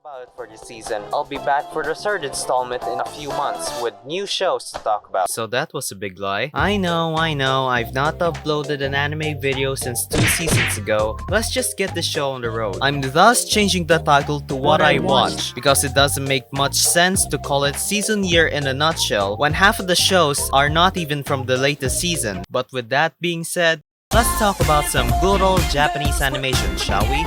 about it for this season. I'll be back for the third installment in a few months with new shows to talk about. So that was a big lie. I know, I've not uploaded an anime video since 2 seasons ago. Let's just get the show on the road. I'm thus changing the title to What I Watch, because it doesn't make much sense to call it season year in a nutshell when half of the shows are not even from the latest season. But with that being said, let's talk about some good old Japanese animation, shall we?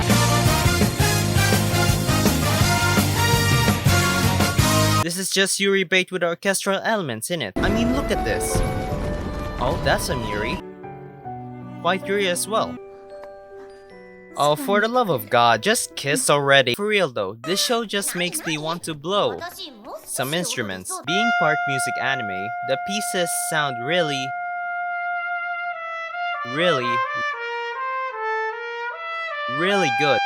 This is just Yuri bait with orchestral elements in it. I mean, look at this. Oh, that's a Yuri. Quite Yuri as well. Oh, for the love of God, just kiss already. For real though, this show just makes me want to blow some instruments. Being part music anime, the pieces sound really good.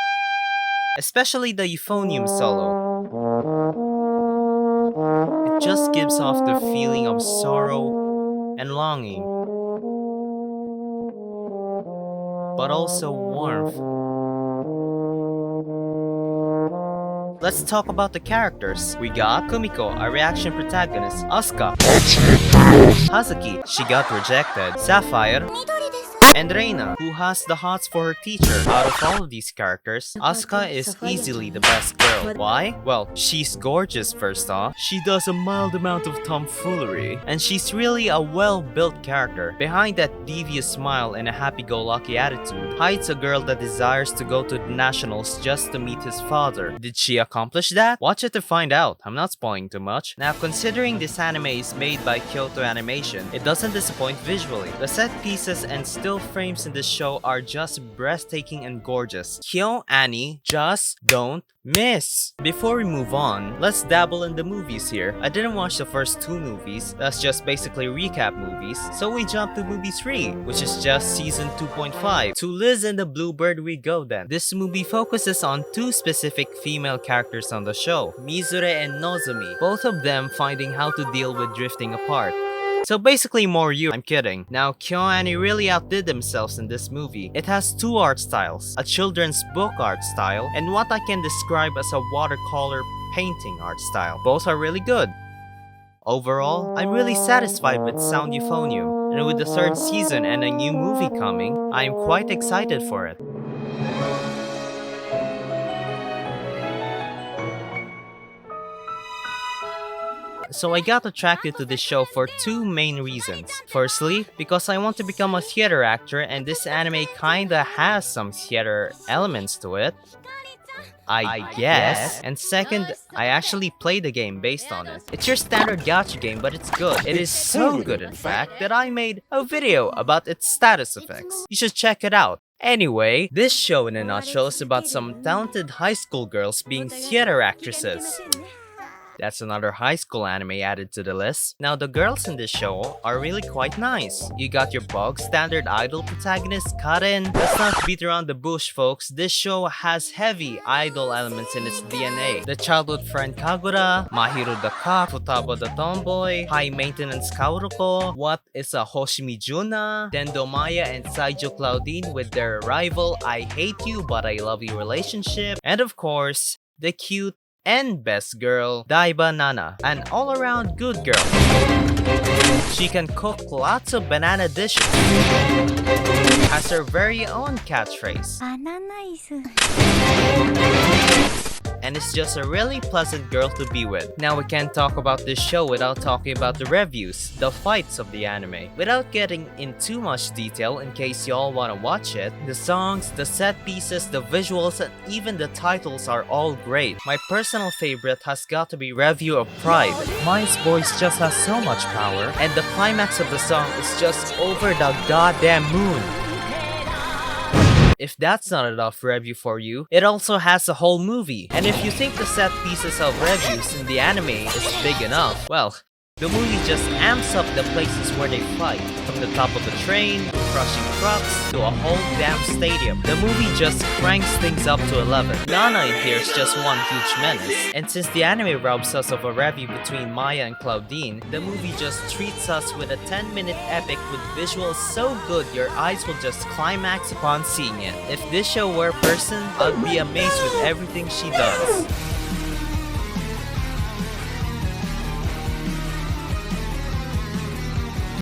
Especially the euphonium solo. It just gives off the feeling of sorrow and longing, but also warmth. Let's talk about the characters. We got Kumiko, a reaction protagonist, Asuka, Hazuki, she got rejected, Sapphire, and Reina, who has the hots for her teacher. Out of all of these characters, Asuka is easily the best girl. Why? Well, she's gorgeous first off, she does a mild amount of tomfoolery, and she's really a well-built character. Behind that devious smile and a happy-go-lucky attitude hides a girl that desires to go to the nationals just to meet his father. Did she accomplish that? Watch it to find out. I'm not spoiling too much. Now, considering this anime is made by Kyoto Animation, it doesn't disappoint visually. The set pieces and still frames in this show are just breathtaking and gorgeous. KyoAni just don't miss. Before we move on, let's dabble in the movies here. I didn't watch the first 2 movies, that's just basically recap movies, so we jump to movie 3, which is just season 2.5. To Liz and the Bluebird we go then. This movie focuses on 2 specific female characters on the show, Mizure and Nozomi, both of them finding how to deal with drifting apart. So basically more you. I'm kidding. Now, KyoAni really outdid themselves in this movie. It has 2 art styles, a children's book art style, and what I can describe as a watercolor painting art style. Both are really good. Overall, I'm really satisfied with Sound Euphonium, and with the 3rd season and a new movie coming, I am quite excited for it. So I got attracted to this show for 2 main reasons. Firstly, because I want to become a theater actor and this anime kinda has some theater elements to it, I guess. And second, I actually played the game based on it. It's your standard gacha game, but it's good. It is so good in fact that I made a video about its status effects. You should check it out. Anyway, this show in a nutshell is about some talented high school girls being theater actresses. That's another high school anime added to the list. Now, the girls in this show are really quite nice. You got your bog standard idol protagonist, Karen. Let's not beat around the bush, folks. This show has heavy idol elements in its DNA. The childhood friend Kagura, Mahiru the cock, Futaba the tomboy, high maintenance Kaoruko, what is a Hoshimi Juna, Dendo Maya and Saijo Claudine with their rival I hate you but I love you relationship, and of course, the cute and best girl, Daiba Nana, an all-around good girl. She can cook lots of banana dishes, has her very own catchphrase, and is just a really pleasant girl to be with. Now we can't talk about this show without talking about the reviews, the fights of the anime. Without getting in too much detail in case y'all wanna watch it, the songs, the set pieces, the visuals, and even the titles are all great. My personal favorite has got to be Review of Pride. Mai's voice just has so much power, and the climax of the song is just over the goddamn moon. If that's not enough review for you, it also has a whole movie. And if you think the set pieces of reviews in the anime is big enough, well, the movie just amps up the places where they fight. From the top of the train, crushing trucks, to a whole damn stadium. The movie just cranks things up to 11. Nana in here is just one huge menace. And since the anime robs us of a review between Maya and Claudine, the movie just treats us with a 10-minute epic with visuals so good your eyes will just climax upon seeing it. If this show were a person, I'd be amazed with everything she does.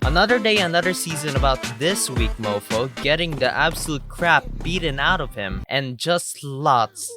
Another day, another season about this weak mofo getting the absolute crap beaten out of him, and just lots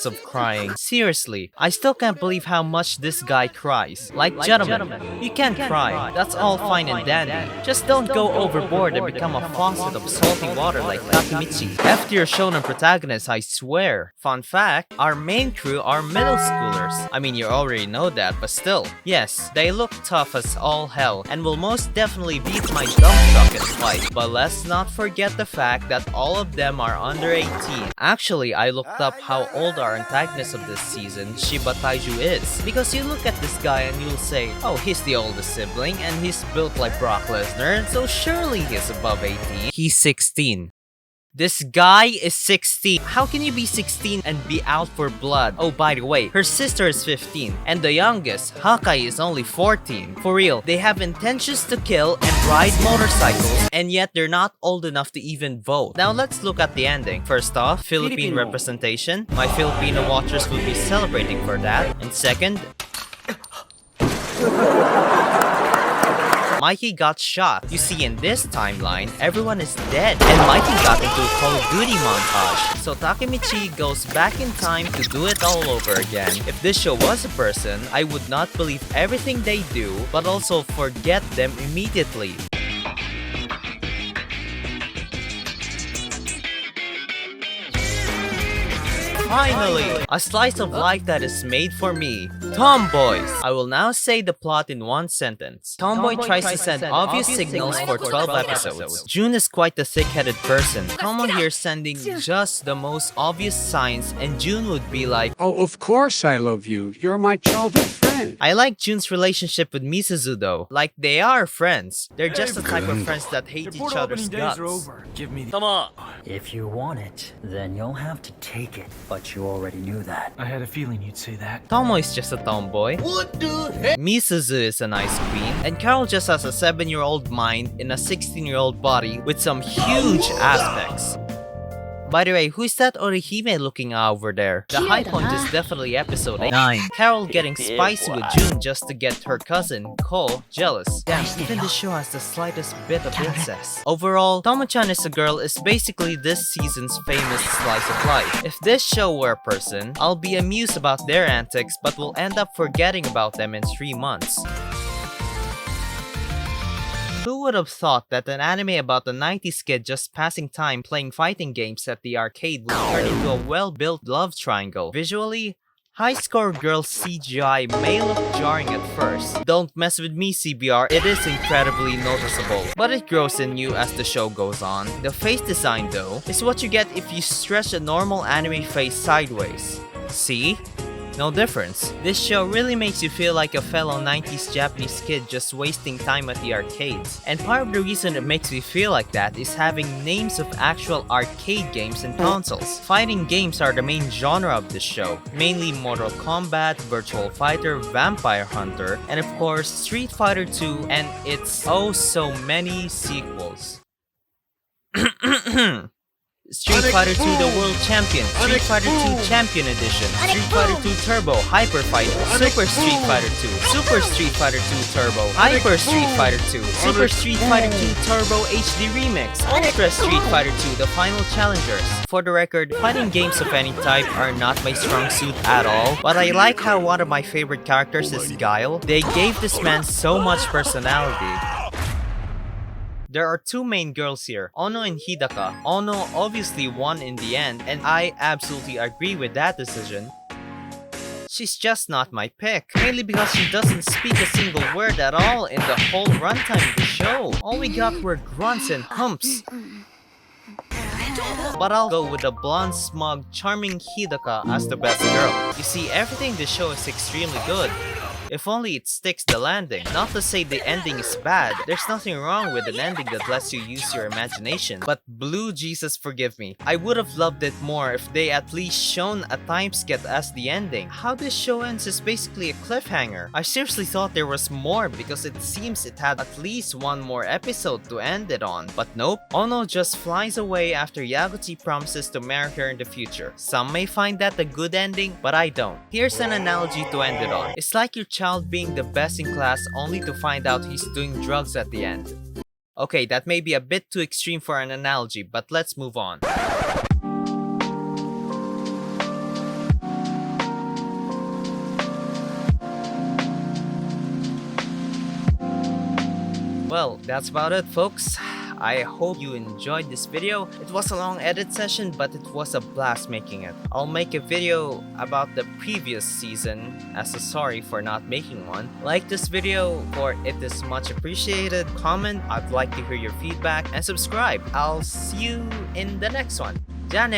of crying. Seriously, I still can't believe how much this guy cries. Like, gentlemen, you can't cry. That's all fine and dandy. Just don't go overboard and become a faucet of salty water like Takemichi. F tier shonen protagonist, I swear. Fun fact, our main crew are middle schoolers. I mean, you already know that, but still. Yes, they look tough as all hell and will most definitely beat my dump truck in a fight. But let's not forget the fact that all of them are under 18. Actually, I looked up how old our antagonist of this season, Shiba Taiju, is. Because you look at this guy and you'll say, oh, he's the oldest sibling and he's built like Brock Lesnar, so surely he's above 18. He's 16. This guy is 16. How can you be 16 and be out for blood? Oh, by the way, her sister is 15. And the youngest, Hakai, is only 14. For real, they have intentions to kill and ride motorcycles, and yet they're not old enough to even vote. Now let's look at the ending. First off, Philippine representation. My Filipino watchers will be celebrating for that. And second, Mikey got shot. You see, in this timeline, everyone is dead, and Mikey got into a Call of Duty montage. So Takemichi goes back in time to do it all over again. If this show was a person, I would not believe everything they do, but also forget them immediately. Finally, a slice of life that is made for me. Tomboys! I will now say the plot in one sentence. Tomboy tries to send obvious signals for 12 episodes. June is quite the thick-headed person. Tomo here sending just the most obvious signs, and June would be like, oh, of course I love you. You're my childhood friend. I like June's relationship with Misuzu though. Like, they are friends. They're just the type of friends that hate each other's guts. Give me If you want it, then you'll have to take it. But you already knew that. I had a feeling you'd say that. Tomo is just a tomboy. What the heck? Misuzu is a nice queen. And Carol just has a 7-year-old mind in a 16-year-old body with some huge aspects. By the way, who's that Orihime looking over there? The high point is definitely episode 9. Carol getting spicy with June just to get her cousin, Ko, jealous. Damn, even the show has the slightest bit of incest. Overall, Tomo-chan is a Girl is basically this season's famous slice of life. If this show were a person, I'll be amused about their antics but will end up forgetting about them in 3 months. Who would have thought that an anime about a 90s kid just passing time playing fighting games at the arcade would turn into a well-built love triangle? Visually, High Score Girl CGI may look jarring at first. Don't mess with me, CBR, it is incredibly noticeable. But it grows in you as the show goes on. The face design though, is what you get if you stretch a normal anime face sideways. See? No difference. This show really makes you feel like a fellow 90s Japanese kid just wasting time at the arcades. And part of the reason it makes me feel like that is having names of actual arcade games and consoles. Fighting games are the main genre of this show, mainly Mortal Kombat, Virtual Fighter, Vampire Hunter, and of course Street Fighter 2 and its oh so many sequels. Street Fighter 2 The World Champion, Street Fighter 2 Champion Edition, Street Fighter 2 Turbo, Hyper Fighter, Super Street Fighter 2, Super Street Fighter 2 Turbo, Hyper Street Fighter 2, Super Street Fighter 2 Turbo HD Remix, Ultra Street Fighter 2 The Final Challengers. For the record, fighting games of any type are not my strong suit at all, but I like how one of my favorite characters is Guile. They gave this man so much personality. There are 2 main girls here, Ono and Hidaka. Ono obviously won in the end, and I absolutely agree with that decision. She's just not my pick, mainly because she doesn't speak a single word at all in the whole runtime of the show. All we got were grunts and humps. But I'll go with the blonde, smug, charming Hidaka as the best girl. You see, everything in the show is extremely good. If only it sticks the landing. Not to say the ending is bad, there's nothing wrong with an ending that lets you use your imagination. But Blue Jesus forgive me, I would have loved it more if they at least shown a time skip as the ending. How this show ends is basically a cliffhanger. I seriously thought there was more because it seems it had at least 1 more episode to end it on. But nope, Ono just flies away after Yaguchi promises to marry her in the future. Some may find that a good ending, but I don't. Here's an analogy to end it on. It's like you're child being the best in class only to find out he's doing drugs at the end. Okay, that may be a bit too extreme for an analogy, but let's move on. Well, that's about it, folks. I hope you enjoyed this video. It was a long edit session, but it was a blast making it. I'll make a video about the previous season as a sorry for not making one. Like this video, for it is much appreciated. Comment, I'd like to hear your feedback, and subscribe. I'll see you in the next one. Jane!